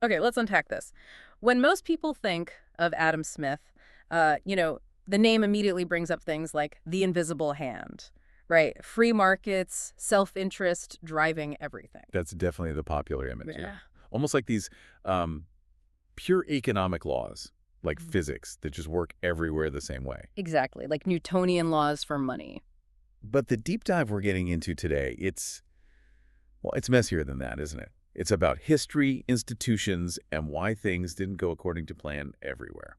Okay, let's unpack this. When most people think of Adam Smith, the name immediately brings up things like the invisible hand, right? Free markets, self-interest driving everything. That's definitely the popular image, yeah. Yeah. Almost like these um, pure economic laws, like Mhm. physics, that just work everywhere the same way. Exactly, like Newtonian laws for money. But the deep dive we're getting into today, it's messier than that, isn't it? It's about history, institutions, and why things didn't go according to plan everywhere.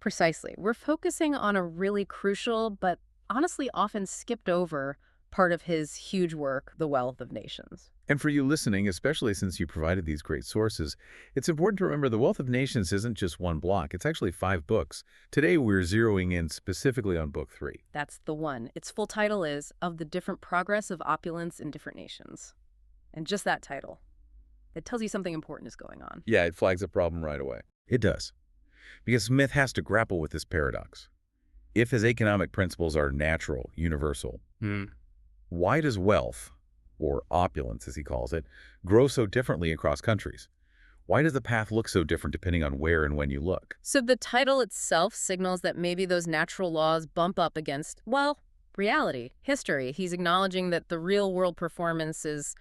Precisely. We're focusing on a really crucial, but honestly often skipped over part of his huge work, The Wealth of Nations. And for you listening, especially since you provided these great sources, it's important to remember The Wealth of Nations isn't just one block. It's actually 5 books. Today, we're zeroing in specifically on book 3. That's the one. Its full title is Of the Different Progress of Opulence in Different Nations. And just that title, it tells you something important is going on. Yeah, it flags a problem right away. It does. Because Smith has to grapple with this paradox. If his economic principles are natural, universal, why does wealth, or opulence as he calls it, grow so differently across countries? Why does the path look so different depending on where and when you look? So the title itself signals that maybe those natural laws bump up against, well, reality, history. He's acknowledging that the real world performance is,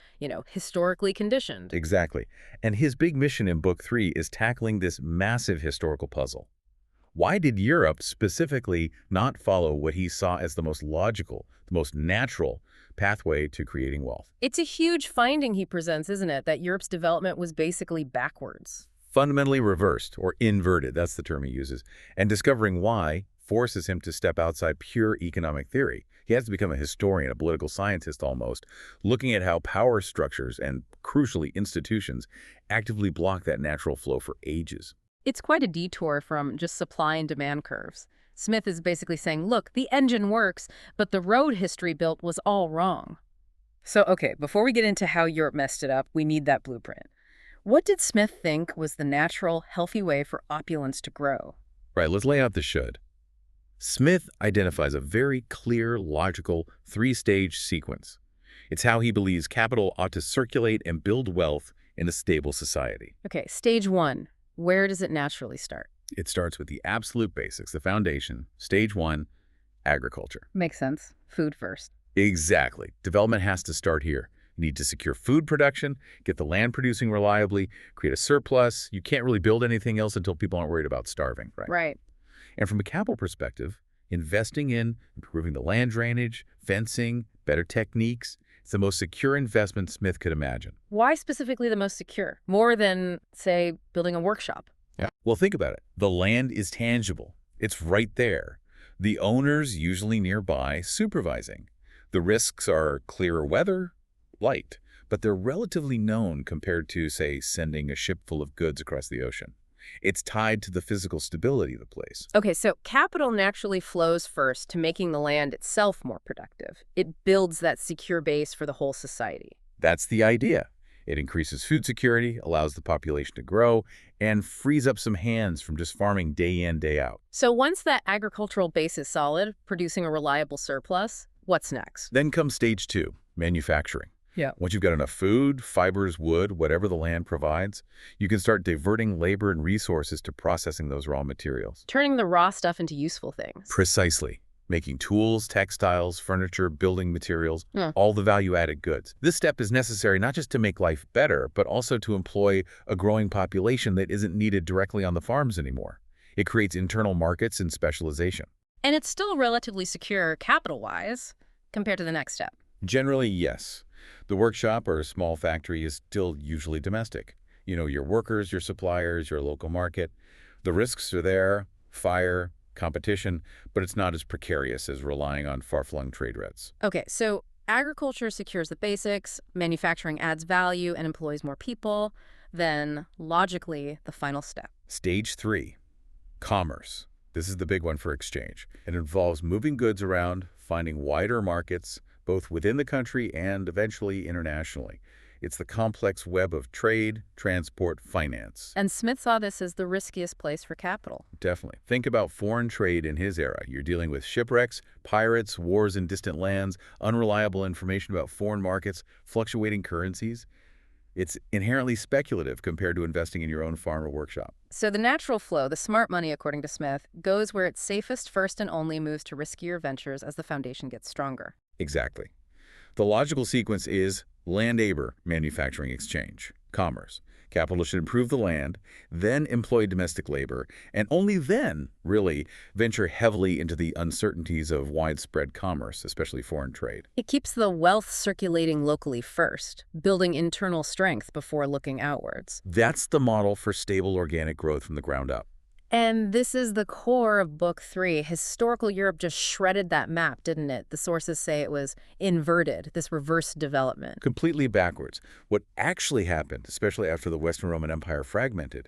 historically conditioned. Exactly. And his big mission in Book 3 is tackling this massive historical puzzle. Why did Europe specifically not follow what he saw as the most logical, the most natural pathway to creating wealth? It's a huge finding he presents, isn't it, that Europe's development was basically backwards. Fundamentally reversed, or inverted, that's the term he uses, and discovering why forces him to step outside pure economic theory. He has to become a historian, a political scientist almost, looking at how power structures and, crucially, institutions actively block that natural flow for ages. It's quite a detour from just supply and demand curves. Smith is basically saying, look, the engine works, but the road history built was all wrong. So, okay, before we get into how Europe messed it up, we need that blueprint. What did Smith think was the natural, healthy way for opulence to grow? Right, let's lay out the should. Smith identifies a very clear, logical, 3-stage sequence. It's how he believes capital ought to circulate and build wealth in a stable society. Okay, stage one. Where does it naturally start? It starts with the absolute basics, the foundation. Stage 1, agriculture. Makes sense. Food first. Exactly. Development has to start here. You need to secure food production, get the land producing reliably, create a surplus. You can't really build anything else until people aren't worried about starving, right? Right. And from a capital perspective, investing in improving the land drainage, fencing, better techniques, it's the most secure investment Smith could imagine. Why specifically the most secure? More than, say, building a workshop. Yeah. Well, think about it. The land is tangible. It's right there. The owner's usually nearby supervising. The risks are clearer weather, light, but they're relatively known compared to, say, sending a ship full of goods across the ocean. It's tied to the physical stability of the place. Okay, so capital naturally flows first to making the land itself more productive. It builds that secure base for the whole society. That's the idea. It increases food security, allows the population to grow, and frees up some hands from just farming day in, day out. So once that agricultural base is solid, producing a reliable surplus, what's next? Then comes stage 2, manufacturing. Yeah. Once you've got enough food, fibers, wood, whatever the land provides, you can start diverting labor and resources to processing those raw materials. Turning the raw stuff into useful things. Precisely. Making tools, textiles, furniture, building materials, Hmm. all the value-added goods. This step is necessary not just to make life better, but also to employ a growing population that isn't needed directly on the farms anymore. It creates internal markets and specialization. And it's still relatively secure capital-wise compared to the next step. Generally, yes. The workshop or a small factory is still usually domestic. You know, your workers, your suppliers, your local market. The risks are there, fire, competition, but it's not as precarious as relying on far-flung trade routes. Okay, so agriculture secures the basics, manufacturing adds value and employs more people, then logically the final step. Stage 3, commerce. This is the big one for exchange. It involves moving goods around, finding wider markets, both within the country and eventually internationally. It's the complex web of trade, transport, finance. And Smith saw this as the riskiest place for capital. Definitely. Think about foreign trade in his era. You're dealing with shipwrecks, pirates, wars in distant lands, unreliable information about foreign markets, fluctuating currencies. It's inherently speculative compared to investing in your own farm or workshop. So the natural flow, the smart money, according to Smith, goes where it's safest first and only moves to riskier ventures as the foundation gets stronger. Exactly. The logical sequence is land-labor manufacturing exchange, commerce. Capital should improve the land, then employ domestic labor, and only then, really, venture heavily into the uncertainties of widespread commerce, especially foreign trade. It keeps the wealth circulating locally first, building internal strength before looking outwards. That's the model for stable organic growth from the ground up. And this is the core of Book 3. Historical Europe just shredded that map, didn't it? The sources say it was inverted, this reverse development. Completely backwards. What actually happened, especially after the Western Roman Empire fragmented,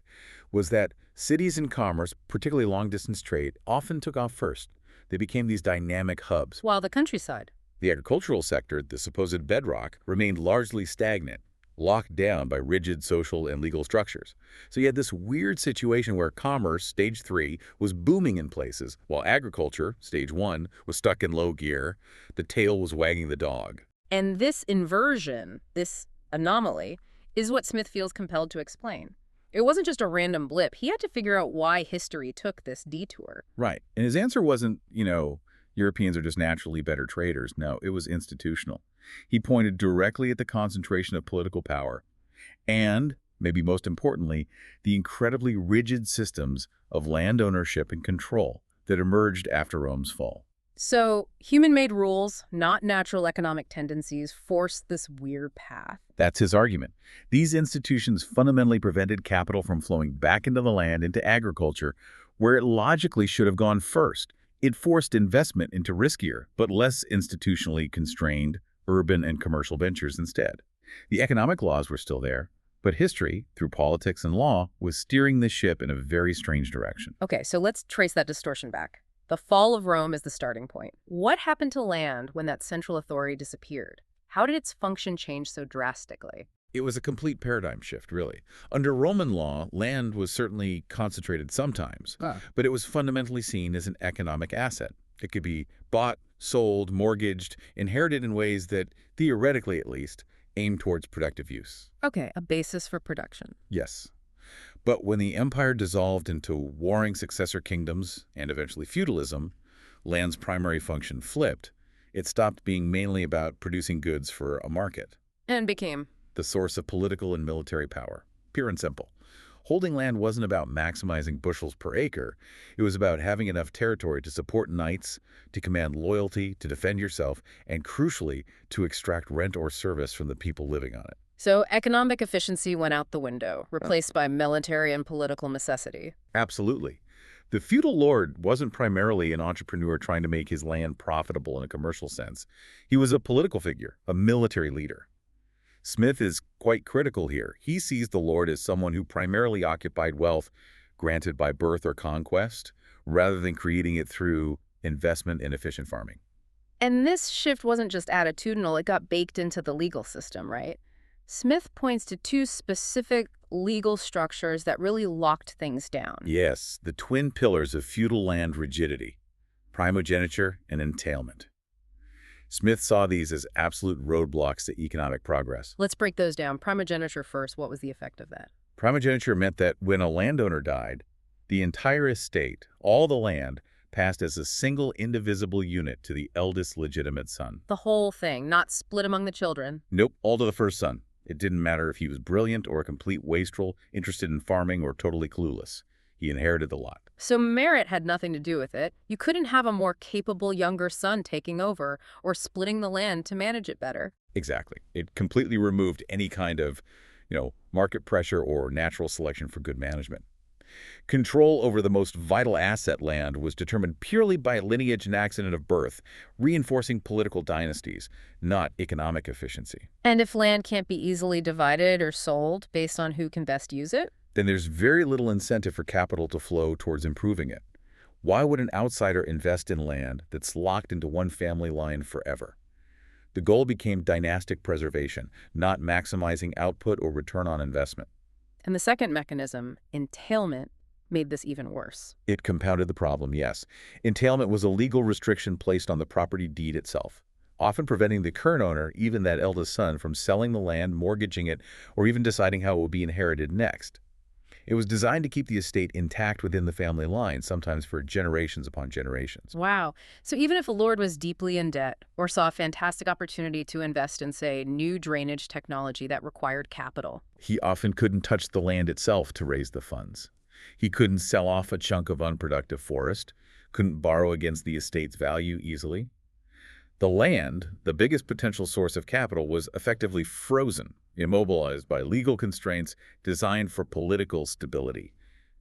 was that cities and commerce, particularly long-distance trade, often took off first. They became these dynamic hubs. While the countryside. The agricultural sector, the supposed bedrock, remained largely stagnant, locked down by rigid social and legal structures. So you had this weird situation where commerce, stage 3, was booming in places, while agriculture, stage 1, was stuck in low gear. The tail was wagging the dog. And this inversion, this anomaly, is what Smith feels compelled to explain. It wasn't just a random blip. He had to figure out why history took this detour. Right. And his answer wasn't, Europeans are just naturally better traders. No, it was institutional. He pointed directly at the concentration of political power and, maybe most importantly, the incredibly rigid systems of land ownership and control that emerged after Rome's fall. So, human-made rules, not natural economic tendencies, forced this weird path. That's his argument. These institutions fundamentally prevented capital from flowing back into the land, into agriculture, where it logically should have gone first. It forced investment into riskier, but less institutionally constrained, urban and commercial ventures instead. The economic laws were still there, but history, through politics and law, was steering the ship in a very strange direction. Okay, so let's trace that distortion back. The fall of Rome is the starting point. What happened to land when that central authority disappeared? How did its function change so drastically? It was a complete paradigm shift, really. Under Roman law, land was certainly concentrated sometimes, but it was fundamentally seen as an economic asset. It could be bought, sold, mortgaged, inherited in ways that, theoretically at least, aimed towards productive use. Okay, a basis for production. Yes. But when the empire dissolved into warring successor kingdoms and eventually feudalism, land's primary function flipped. It stopped being mainly about producing goods for a market. And became The source of political and military power. Pure and simple. Holding land wasn't about maximizing bushels per acre. It was about having enough territory to support knights, to command loyalty, to defend yourself, and crucially, to extract rent or service from the people living on it. So economic efficiency went out the window, replaced by military and political necessity. Absolutely. The feudal lord wasn't primarily an entrepreneur trying to make his land profitable in a commercial sense. He was a political figure, a military leader. Smith is quite critical here. He sees the lord as someone who primarily occupied wealth granted by birth or conquest, rather than creating it through investment in efficient farming. And this shift wasn't just attitudinal, it got baked into the legal system, right? Smith points to two specific legal structures that really locked things down. Yes, the twin pillars of feudal land rigidity, primogeniture and entailment. Smith saw these as absolute roadblocks to economic progress. Let's break those down. Primogeniture first. What was the effect of that? Primogeniture meant that when a landowner died, the entire estate, all the land, passed as a single indivisible unit to the eldest legitimate son. The whole thing, not split among the children. Nope, all to the first son. It didn't matter if he was brilliant or a complete wastrel, interested in farming or totally clueless. He inherited the lot. So merit had nothing to do with it. You couldn't have a more capable younger son taking over or splitting the land to manage it better. Exactly. It completely removed any kind of, market pressure or natural selection for good management. Control over the most vital asset, land, was determined purely by lineage and accident of birth, reinforcing political dynasties, not economic efficiency. And if land can't be easily divided or sold based on who can best use it? Then there's very little incentive for capital to flow towards improving it. Why would an outsider invest in land that's locked into one family line forever? The goal became dynastic preservation, not maximizing output or return on investment. And the second mechanism, entailment, made this even worse. It compounded the problem, yes. Entailment was a legal restriction placed on the property deed itself. often preventing the current owner, even that eldest son, from selling the land, mortgaging it, or even deciding how it will be inherited next. It was designed to keep the estate intact within the family line, sometimes for generations upon generations. Wow. So even if a lord was deeply in debt or saw a fantastic opportunity to invest in, say, new drainage technology that required capital. He often couldn't touch the land itself to raise the funds. He couldn't sell off a chunk of unproductive forest, couldn't borrow against the estate's value easily. The land, the biggest potential source of capital, was effectively frozen, immobilized by legal constraints designed for political stability,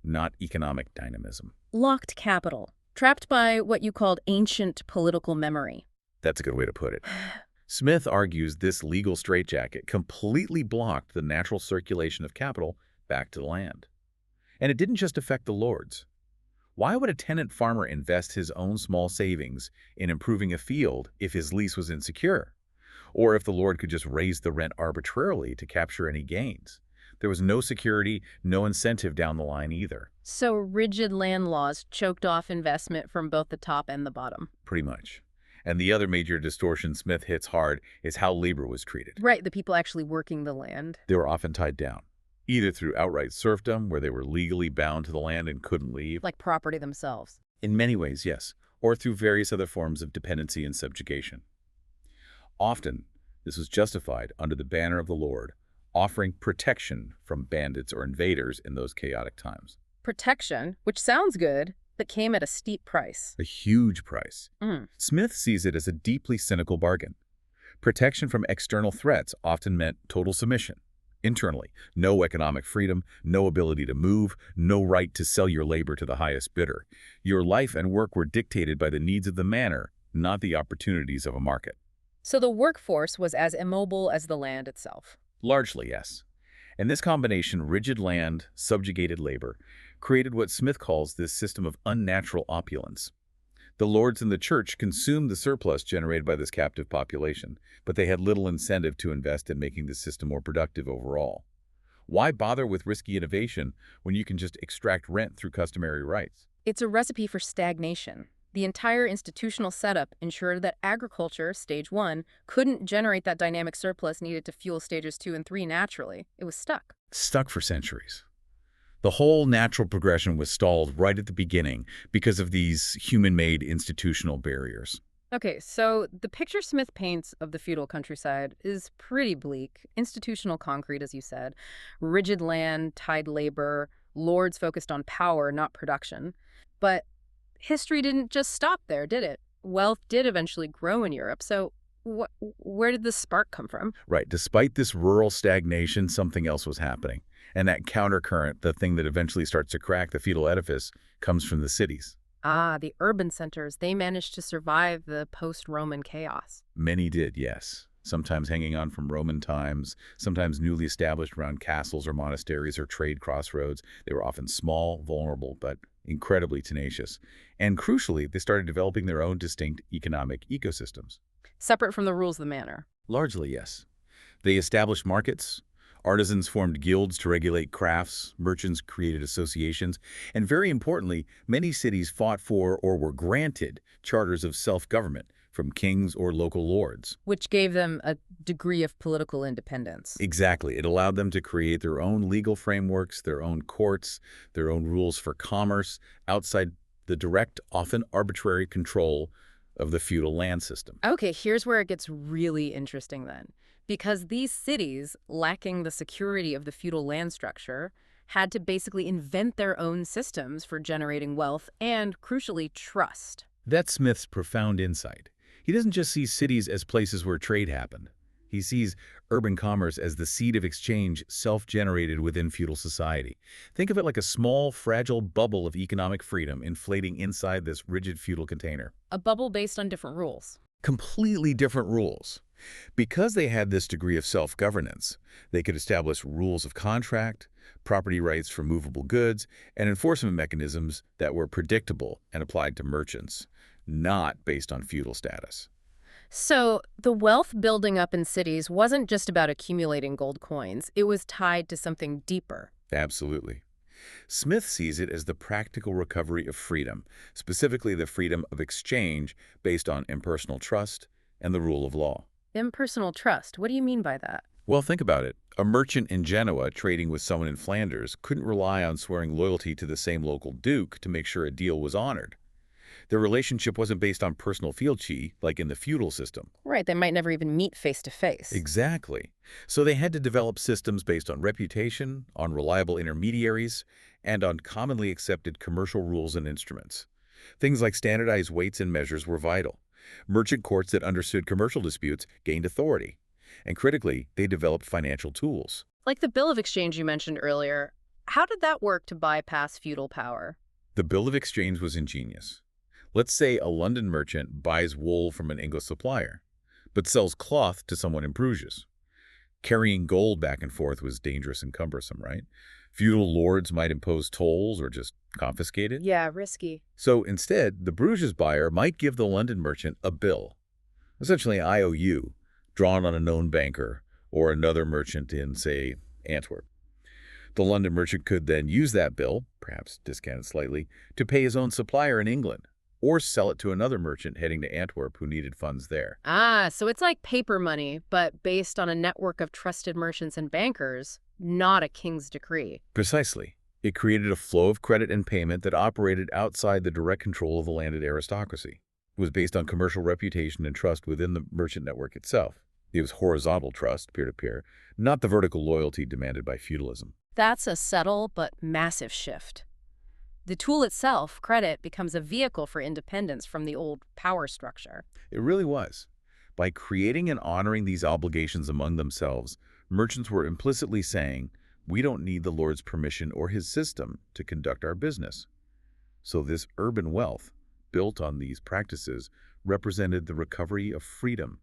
not economic dynamism. Locked capital, trapped by what you called ancient political memory. That's a good way to put it. Smith argues this legal straitjacket completely blocked the natural circulation of capital back to the land. And it didn't just affect the lords. Why would a tenant farmer invest his own small savings in improving a field if his lease was insecure? Or if the lord could just raise the rent arbitrarily to capture any gains? There was no security, no incentive down the line either. So rigid land laws choked off investment from both the top and the bottom. Pretty much. And the other major distortion Smith hits hard is how labor was treated. Right, the people actually working the land. They were often tied down, either through outright serfdom, where they were legally bound to the land and couldn't leave. Like property themselves. In many ways, yes, or through various other forms of dependency and subjugation. Often, this was justified under the banner of the Lord, offering protection from bandits or invaders in those chaotic times. Protection, which sounds good, but came at a steep price. A huge price. Mm. Smith sees it as a deeply cynical bargain. Protection from external threats often meant total submission. Internally, no economic freedom, no ability to move, no right to sell your labor to the highest bidder. Your life and work were dictated by the needs of the manor, not the opportunities of a market. So the workforce was as immobile as the land itself. Largely, yes. And this combination, rigid land, subjugated labor, created what Smith calls this system of unnatural opulence. The lords in the church consumed the surplus generated by this captive population, but they had little incentive to invest in making the system more productive overall. Why bother with risky innovation when you can just extract rent through customary rights? It's a recipe for stagnation. The entire institutional setup ensured that agriculture, stage 1, couldn't generate that dynamic surplus needed to fuel stages 2 and 3 naturally. It was stuck. Stuck for centuries. The whole natural progression was stalled right at the beginning because of these human-made institutional barriers. Okay, so the picture Smith paints of the feudal countryside is pretty bleak. Institutional concrete, as you said, rigid land, tied labor, lords focused on power, not production. But history didn't just stop there, did it? Wealth did eventually grow in Europe, so where did the spark come from? Right. Despite this rural stagnation, something else was happening. And that countercurrent, the thing that eventually starts to crack the feudal edifice, comes from the cities. Ah, the urban centers. They managed to survive the post-Roman chaos. Many did, yes. Sometimes hanging on from Roman times, sometimes newly established around castles or monasteries or trade crossroads. They were often small, vulnerable, but incredibly tenacious. And crucially, they started developing their own distinct economic ecosystems. Separate from the rules of the manor. Largely, yes. They established markets. Artisans formed guilds to regulate crafts, merchants created associations, and very importantly, many cities fought for or were granted charters of self-government from kings or local lords. Which gave them a degree of political independence. Exactly. It allowed them to create their own legal frameworks, their own courts, their own rules for commerce, outside the direct, often arbitrary control of the feudal land system. Okay, here's where it gets really interesting then. Because these cities, lacking the security of the feudal land structure, had to basically invent their own systems for generating wealth and, crucially, trust. That's Smith's profound insight. He doesn't just see cities as places where trade happened. He sees urban commerce as the seed of exchange self-generated within feudal society. Think of it like a small, fragile bubble of economic freedom inflating inside this rigid feudal container. A bubble based on different rules. Completely different rules. Because they had this degree of self-governance, they could establish rules of contract, property rights for movable goods, and enforcement mechanisms that were predictable and applied to merchants, not based on feudal status. So the wealth building up in cities wasn't just about accumulating gold coins. It was tied to something deeper. Absolutely. Smith sees it as the practical recovery of freedom, specifically the freedom of exchange based on impersonal trust and the rule of law. Impersonal trust. What do you mean by that? Well, think about it. A merchant in Genoa trading with someone in Flanders couldn't rely on swearing loyalty to the same local duke to make sure a deal was honored. Their relationship wasn't based on personal fealty, like in the feudal system. Right, they might never even meet face to face. Exactly. So they had to develop systems based on reputation, on reliable intermediaries, and on commonly accepted commercial rules and instruments. Things like standardized weights and measures were vital. Merchant courts that understood commercial disputes gained authority. And critically, they developed financial tools. Like the bill of exchange you mentioned earlier, how did that work to bypass feudal power? The bill of exchange was ingenious. Let's say a London merchant buys wool from an English supplier, but sells cloth to someone in Bruges. Carrying gold back and forth was dangerous and cumbersome, right? Feudal lords might impose tolls or just confiscate it. Yeah, risky. So instead, the Bruges buyer might give the London merchant a bill, essentially an IOU, drawn on a known banker or another merchant in, say, Antwerp. The London merchant could then use that bill, perhaps discounted slightly, to pay his own supplier in England, or sell it to another merchant heading to Antwerp who needed funds there. Ah, so it's like paper money, but based on a network of trusted merchants and bankers, not a king's decree. Precisely. It created a flow of credit and payment that operated outside the direct control of the landed aristocracy. It was based on commercial reputation and trust within the merchant network itself. It was horizontal trust, peer-to-peer, not the vertical loyalty demanded by feudalism. That's a subtle but massive shift. The tool itself, credit, becomes a vehicle for independence from the old power structure. It really was. By creating and honoring these obligations among themselves, merchants were implicitly saying, we don't need the Lord's permission or his system to conduct our business. So this urban wealth, built on these practices, represented the recovery of freedom,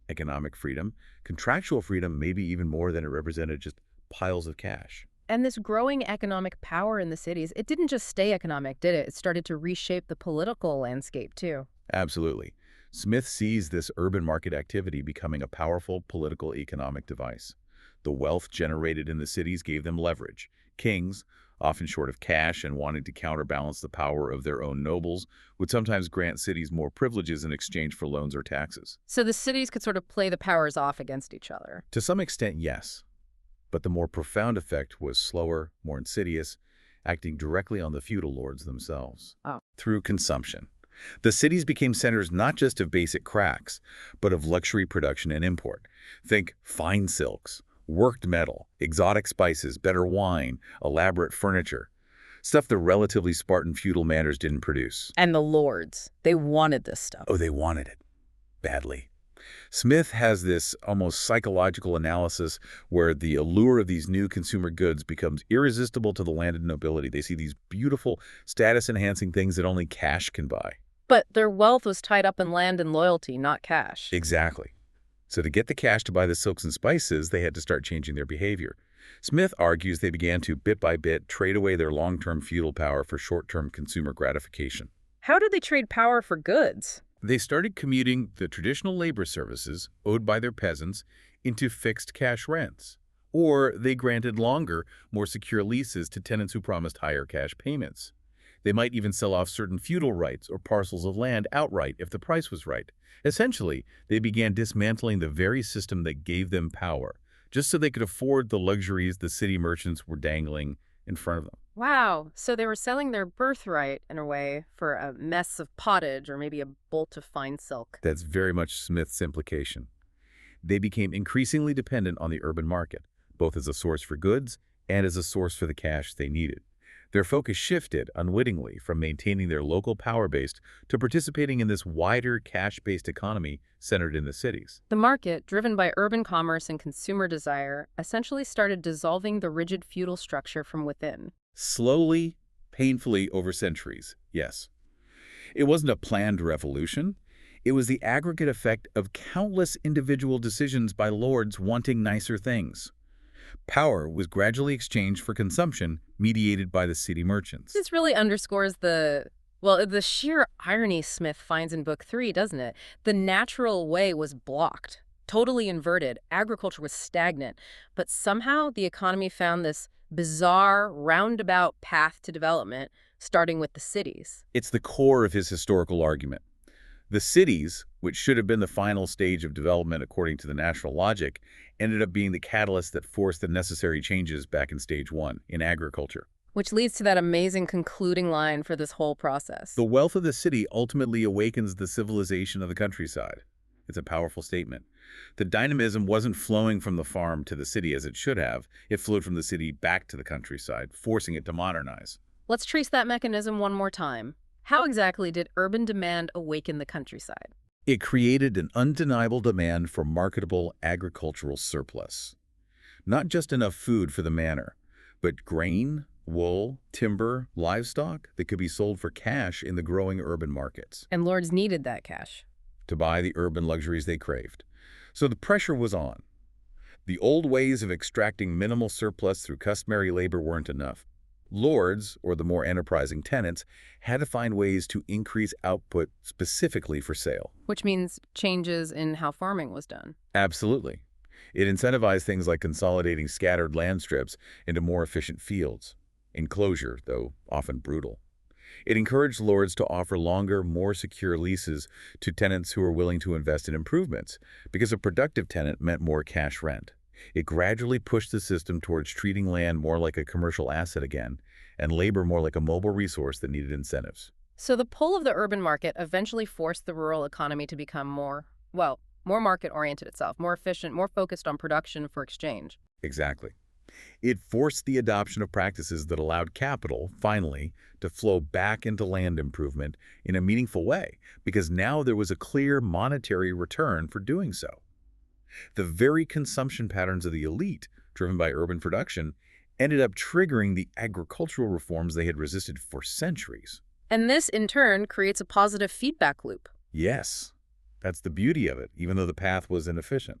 economic freedom, contractual freedom, maybe even more than it represented just piles of cash. And this growing economic power in the cities, it didn't just stay economic, did it? It started to reshape the political landscape, too. Absolutely. Smith sees this urban market activity becoming a powerful political economic device. The wealth generated in the cities gave them leverage. Kings, often short of cash and wanting to counterbalance the power of their own nobles, would sometimes grant cities more privileges in exchange for loans or taxes. So the cities could sort of play the powers off against each other. To some extent, yes. But the more profound effect was slower, more insidious, acting directly on the feudal lords themselves. Through consumption. The cities became centers not just of basic crafts, but of luxury production and import. Think fine silks, worked metal, exotic spices, better wine, elaborate furniture. Stuff the relatively Spartan feudal manors didn't produce. And the lords, they wanted this stuff. Oh, they wanted it. Badly. Smith has this almost psychological analysis where the allure of these new consumer goods becomes irresistible to the landed nobility. They see these beautiful, status-enhancing things that only cash can buy. But their wealth was tied up in land and loyalty, not cash. Exactly. So to get the cash to buy the silks and spices, they had to start changing their behavior. Smith argues they began to, bit by bit, trade away their long-term feudal power for short-term consumer gratification. How did they trade power for goods? They started commuting the traditional labor services owed by their peasants into fixed cash rents, or they granted longer, more secure leases to tenants who promised higher cash payments. They might even sell off certain feudal rights or parcels of land outright if the price was right. Essentially, they began dismantling the very system that gave them power, just so they could afford the luxuries the city merchants were dangling in front of them. Wow, so they were selling their birthright, in a way, for a mess of pottage or maybe a bolt of fine silk. That's very much Smith's implication. They became increasingly dependent on the urban market, both as a source for goods and as a source for the cash they needed. Their focus shifted, unwittingly, from maintaining their local power base to participating in this wider cash-based economy centered in the cities. The market, driven by urban commerce and consumer desire, essentially started dissolving the rigid feudal structure from within. Slowly, painfully over centuries, yes. It wasn't a planned revolution. It was the aggregate effect of countless individual decisions by lords wanting nicer things. Power was gradually exchanged for consumption, mediated by the city merchants. This really underscores the sheer irony Smith finds in Book 3, doesn't it? The natural way was blocked, totally inverted. Agriculture was stagnant. But somehow the economy found this bizarre, roundabout path to development, starting with the cities. It's the core of his historical argument. The cities, which should have been the final stage of development according to the natural logic, ended up being the catalyst that forced the necessary changes back in stage one, in agriculture. Which leads to that amazing concluding line for this whole process. The wealth of the city ultimately awakens the civilization of the countryside. It's a powerful statement. The dynamism wasn't flowing from the farm to the city as it should have. It flowed from the city back to the countryside, forcing it to modernize. Let's trace that mechanism one more time. How exactly did urban demand awaken the countryside? It created an undeniable demand for marketable agricultural surplus. Not just enough food for the manor, but grain, wool, timber, livestock that could be sold for cash in the growing urban markets And lords needed that cash. to buy the urban luxuries they craved. So the pressure was on. The old ways of extracting minimal surplus through customary labor weren't enough. Lords, or the more enterprising tenants, had to find ways to increase output specifically for sale. Which means changes in how farming was done. Absolutely. It incentivized things like consolidating scattered land strips into more efficient fields. Enclosure, though often brutal. It encouraged lords to offer longer, more secure leases to tenants who were willing to invest in improvements, because a productive tenant meant more cash rent. It gradually pushed the system towards treating land more like a commercial asset again, and labor more like a mobile resource that needed incentives. So the pull of the urban market eventually forced the rural economy to become more market-oriented itself, more efficient, more focused on production for exchange. Exactly. It forced the adoption of practices that allowed capital, finally, to flow back into land improvement in a meaningful way, because now there was a clear monetary return for doing so. The very consumption patterns of the elite, driven by urban production, ended up triggering the agricultural reforms they had resisted for centuries. And this, in turn, creates a positive feedback loop. Yes, that's the beauty of it, even though the path was inefficient.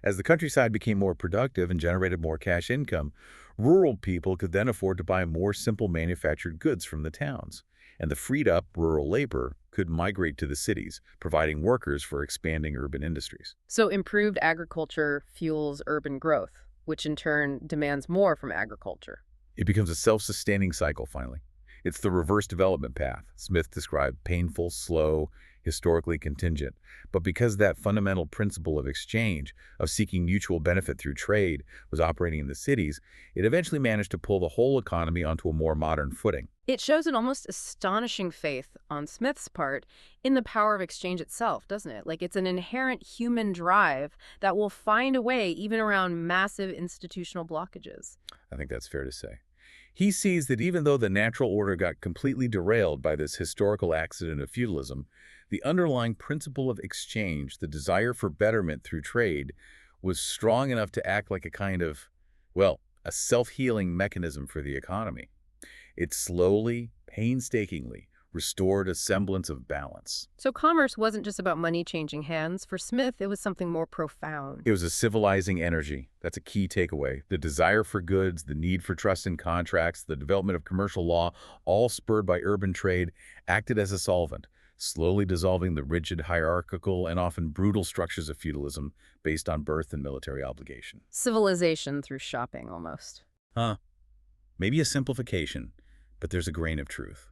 As the countryside became more productive and generated more cash income, rural people could then afford to buy more simple manufactured goods from the towns, and the freed-up rural labor could migrate to the cities, providing workers for expanding urban industries. So improved agriculture fuels urban growth, which in turn demands more from agriculture. It becomes a self-sustaining cycle, finally. It's the reverse development path. Smith described painful, slow, historically contingent. But because that fundamental principle of exchange, of seeking mutual benefit through trade, was operating in the cities, it eventually managed to pull the whole economy onto a more modern footing. It shows an almost astonishing faith on Smith's part in the power of exchange itself, doesn't it? Like it's an inherent human drive that will find a way even around massive institutional blockages. I think that's fair to say. He sees that even though the natural order got completely derailed by this historical accident of feudalism, the underlying principle of exchange, the desire for betterment through trade, was strong enough to act like a kind of, a self-healing mechanism for the economy. It slowly, painstakingly restored a semblance of balance. So commerce wasn't just about money changing hands. For Smith, it was something more profound. It was a civilizing energy. That's a key takeaway. The desire for goods, the need for trust in contracts, the development of commercial law, all spurred by urban trade, acted as a solvent, slowly dissolving the rigid, hierarchical, and often brutal structures of feudalism based on birth and military obligation. Civilization through shopping, almost. Maybe a simplification, but there's a grain of truth.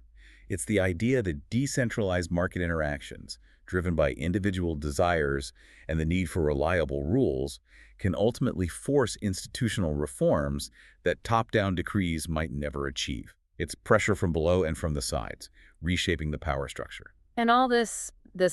It's the idea that decentralized market interactions, driven by individual desires and the need for reliable rules, can ultimately force institutional reforms that top-down decrees might never achieve. It's pressure from below and from the sides, reshaping the power structure. And all this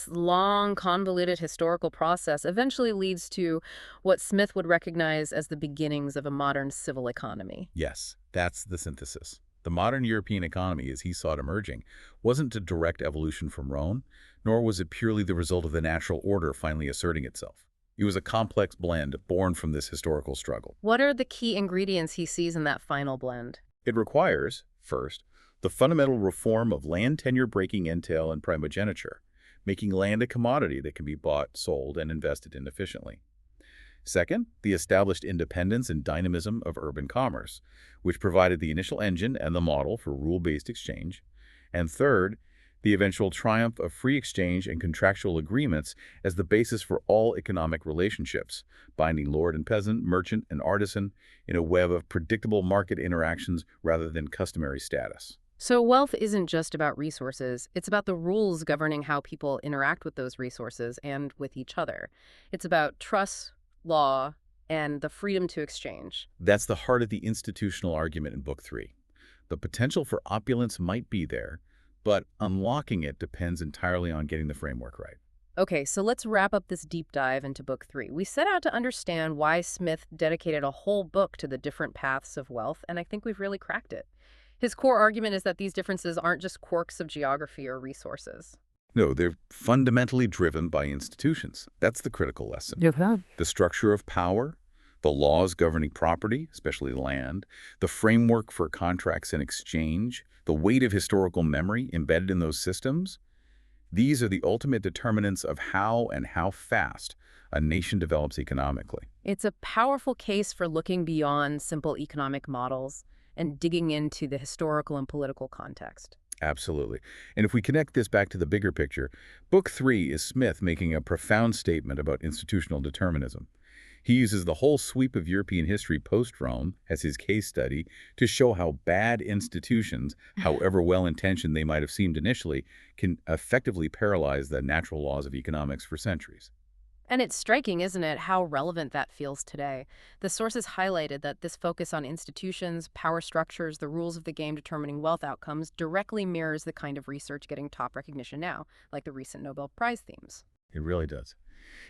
long, convoluted historical process eventually leads to what Smith would recognize as the beginnings of a modern civil economy. Yes, that's the synthesis. The modern European economy, as he saw it emerging, wasn't a direct evolution from Rome, nor was it purely the result of the natural order finally asserting itself. It was a complex blend born from this historical struggle. What are the key ingredients he sees in that final blend? It requires, first, the fundamental reform of land tenure-breaking entail and primogeniture, making land a commodity that can be bought, sold, and invested in efficiently. Second, the established independence and dynamism of urban commerce, which provided the initial engine and the model for rule-based exchange. And third, the eventual triumph of free exchange and contractual agreements as the basis for all economic relationships, binding lord and peasant, merchant and artisan in a web of predictable market interactions rather than customary status. So wealth isn't just about resources, it's about the rules governing how people interact with those resources and with each other. It's about trust, law, and the freedom to exchange. That's the heart of the institutional argument in Book 3. The potential for opulence might be there, but unlocking it depends entirely on getting the framework right. Okay, so let's wrap up this deep dive into Book 3. We set out to understand why Smith dedicated a whole book to the different paths of wealth, and I think we've really cracked it. His core argument is that these differences aren't just quirks of geography or resources. No, they're fundamentally driven by institutions. That's the critical lesson. Okay. The structure of power, the laws governing property, especially land, the framework for contracts and exchange, the weight of historical memory embedded in those systems, these are the ultimate determinants of how and how fast a nation develops economically. It's a powerful case for looking beyond simple economic models and digging into the historical and political context. Absolutely. And if we connect this back to the bigger picture, Book 3 is Smith making a profound statement about institutional determinism. He uses the whole sweep of European history post-Rome as his case study to show how bad institutions, however well-intentioned they might have seemed initially, can effectively paralyze the natural laws of economics for centuries. And it's striking, isn't it, how relevant that feels today. The sources highlighted that this focus on institutions, power structures, the rules of the game determining wealth outcomes directly mirrors the kind of research getting top recognition now, like the recent Nobel Prize themes. It really does.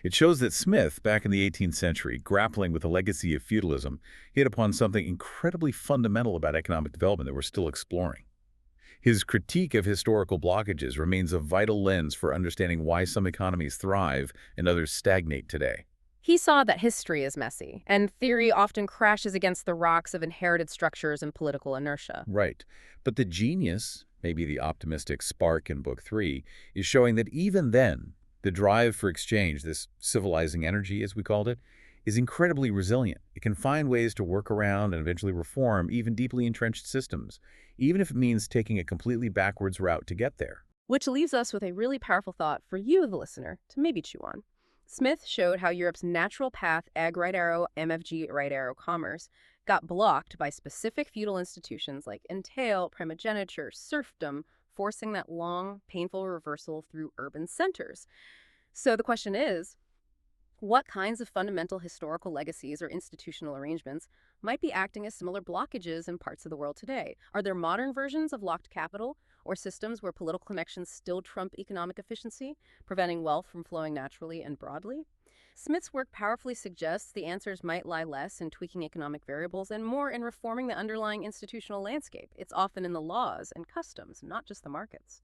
It shows that Smith, back in the 18th century, grappling with the legacy of feudalism, hit upon something incredibly fundamental about economic development that we're still exploring. His critique of historical blockages remains a vital lens for understanding why some economies thrive and others stagnate today. He saw that history is messy, and theory often crashes against the rocks of inherited structures and political inertia. Right. But the genius, maybe the optimistic spark in Book 3, is showing that even then, the drive for exchange, this civilizing energy as we called it, is incredibly resilient. It can find ways to work around and eventually reform even deeply entrenched systems, even if it means taking a completely backwards route to get there. Which leaves us with a really powerful thought for you, the listener, to maybe chew on. Smith showed how Europe's natural path ag right arrow, MFG right arrow commerce got blocked by specific feudal institutions like entail, primogeniture, serfdom, forcing that long, painful reversal through urban centers. So the question is, what kinds of fundamental historical legacies or institutional arrangements might be acting as similar blockages in parts of the world today? Are there modern versions of locked capital or systems where political connections still trump economic efficiency, preventing wealth from flowing naturally and broadly? Smith's work powerfully suggests the answers might lie less in tweaking economic variables and more in reforming the underlying institutional landscape. It's often in the laws and customs, not just the markets.